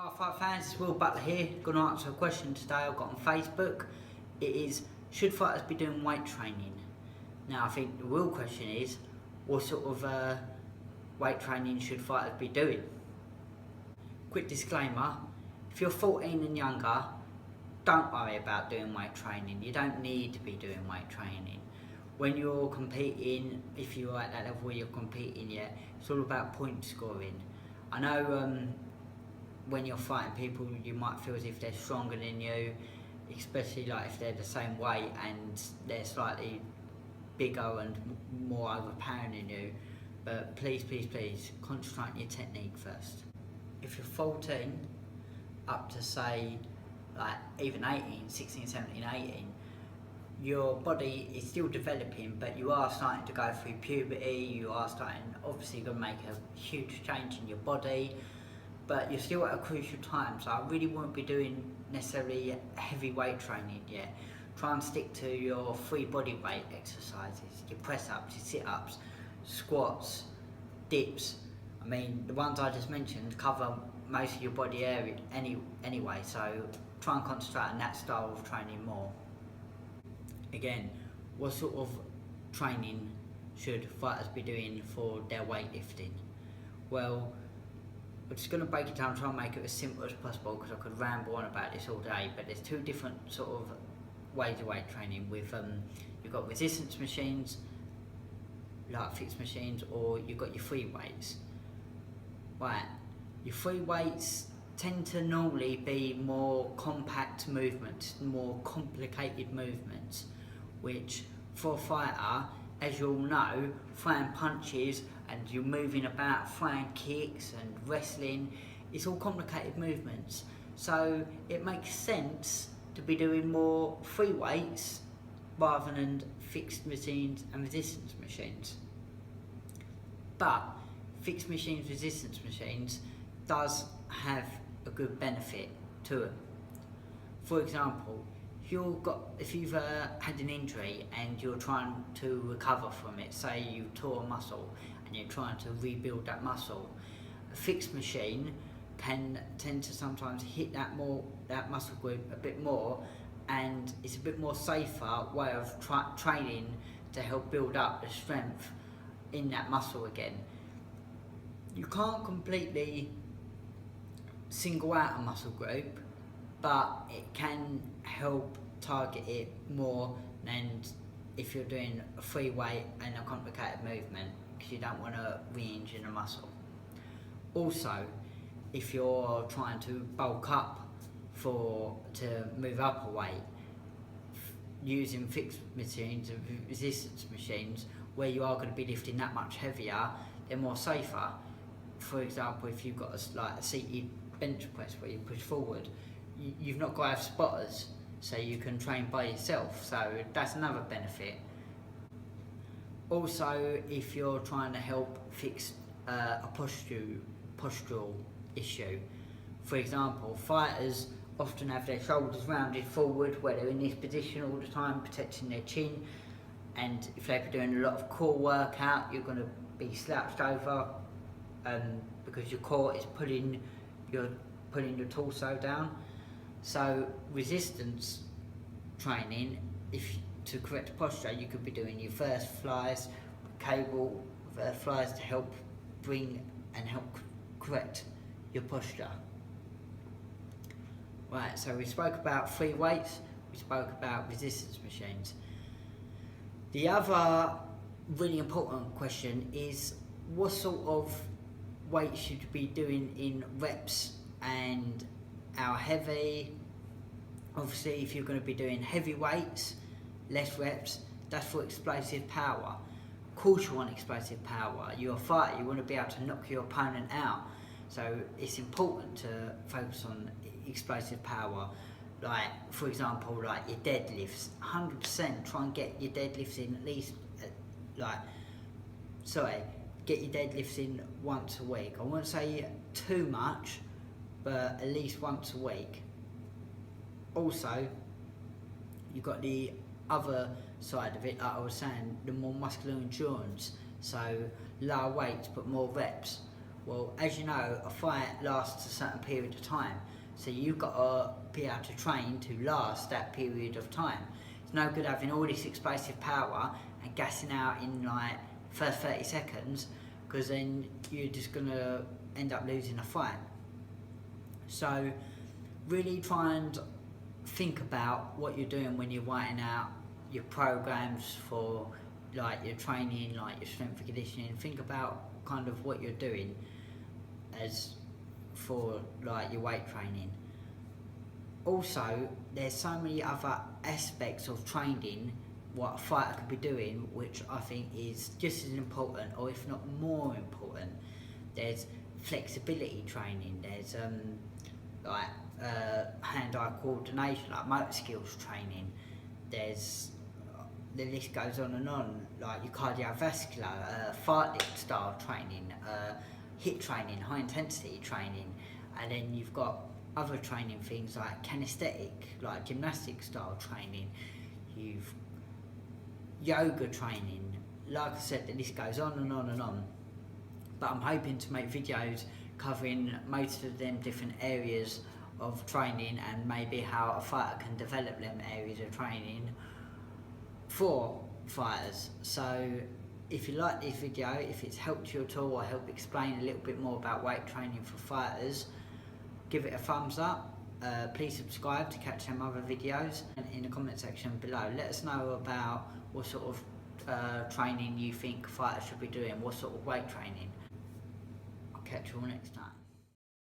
Hi fans, it's Will Butler here. Going to answer a question today I've got on Facebook. It is, should fighters be doing weight training? Now I think the real question is, what sort of weight training should fighters be doing? Quick disclaimer, if you're 14 and younger, don't worry about doing weight training. You don't need to be doing weight training. When you're competing, if you're at that level where you're competing yet, it's all about point scoring. I know when you're fighting people, you might feel as if they're stronger than you, especially like if they're the same weight and they're slightly bigger and more overpowering than you. But please, concentrate on your technique first. If you're 14 up to say like even 18, 16, 17, 18, your body is still developing, but you are starting to go through puberty, you are starting, obviously going to make a huge change in your body, but you're still at a crucial time, so I really won't be doing necessarily heavy weight training yet. Try and stick to your free body weight exercises, your press-ups, your sit-ups, squats, dips. I mean, the ones I just mentioned cover most of your body area anyway, so try and concentrate on that style of training more. Again, what sort of training should fighters be doing for their weightlifting? Well, we're just going to break it down and try and make it as simple as possible, because I could ramble on about this all day, but there's two different sort of ways of weight training. With you've got resistance machines, like fixed machines, or you've got your free weights. Right, your free weights tend to normally be more compact movements, more complicated movements, which for a fighter, as you all know, throwing punches and you're moving about, throwing kicks and wrestling, it's all complicated movements. So it makes sense to be doing more free weights rather than fixed machines and resistance machines. But fixed machines, resistance machines does have a good benefit to it. For example, if you've had an injury and you're trying to recover from it, say you tore a muscle and you're trying to rebuild that muscle, a fixed machine can tend to sometimes hit that muscle group a bit more, and it's a bit more safer way of training to help build up the strength in that muscle again. You can't completely single out a muscle group, but it can help target it more than if you're doing a free weight and a complicated movement, because you don't want to re-injure the muscle. Also, if you're trying to bulk up to move up a weight, using fixed machines and resistance machines where you are going to be lifting that much heavier, they're more safer. For example, if you've got a seated bench press where you push forward, you've not got to have spotters, so you can train by yourself, so that's another benefit. Also, if you're trying to help fix a postural issue, for example, fighters often have their shoulders rounded forward where they're in this position all the time, protecting their chin, and if they're doing a lot of core workout, you're going to be slouched over because your core is pulling your torso down. So resistance training, to correct posture, you could be doing your first flies, cable flies to help bring and help correct your posture. Right, so we spoke about free weights, we spoke about resistance machines. The other really important question is, what sort of weight should you be doing in reps and how heavy? Obviously, if you're going to be doing heavy weights, less reps, that's for explosive power. Of course you want explosive power. You're a fighter, you want to be able to knock your opponent out. So it's important to focus on explosive power. Like, for example, like your deadlifts, 100% try and get your deadlifts in at least, get your deadlifts in once a week. I won't say too much, but at least once a week. Also, you've got the other side of it, like I was saying, the more muscular endurance, so lower weights but more reps. Well, as you know, a fight lasts a certain period of time, so you've got to be able to train to last that period of time. It's no good having all this explosive power and gassing out in like first 30 seconds, because then you're just going to end up losing a fight. So really try and think about what you're doing when you're writing out your programs for like your training, like your strength and conditioning. Think about kind of what you're doing as for like your weight training. Also, there's so many other aspects of training what a fighter could be doing, which I think is just as important, or if not more important. There's flexibility training, there's hand-eye coordination, like motor skills training, there's the list goes on and on, like your cardiovascular, fartlek style training, HIIT training, high intensity training, and then you've got other training things like kinesthetic, like gymnastic style training, you've yoga training. Like I said, the list goes on and on and on. But I'm hoping to make videos covering most of them different areas of training, and maybe how a fighter can develop them areas of training for fighters. So if you like this video, if it's helped you at all or helped explain a little bit more about weight training for fighters, give it a thumbs up. Please subscribe to catch some other videos, and in the comment section below let us know about what sort of training you think fighters should be doing, what sort of weight training. I'll catch you all next time.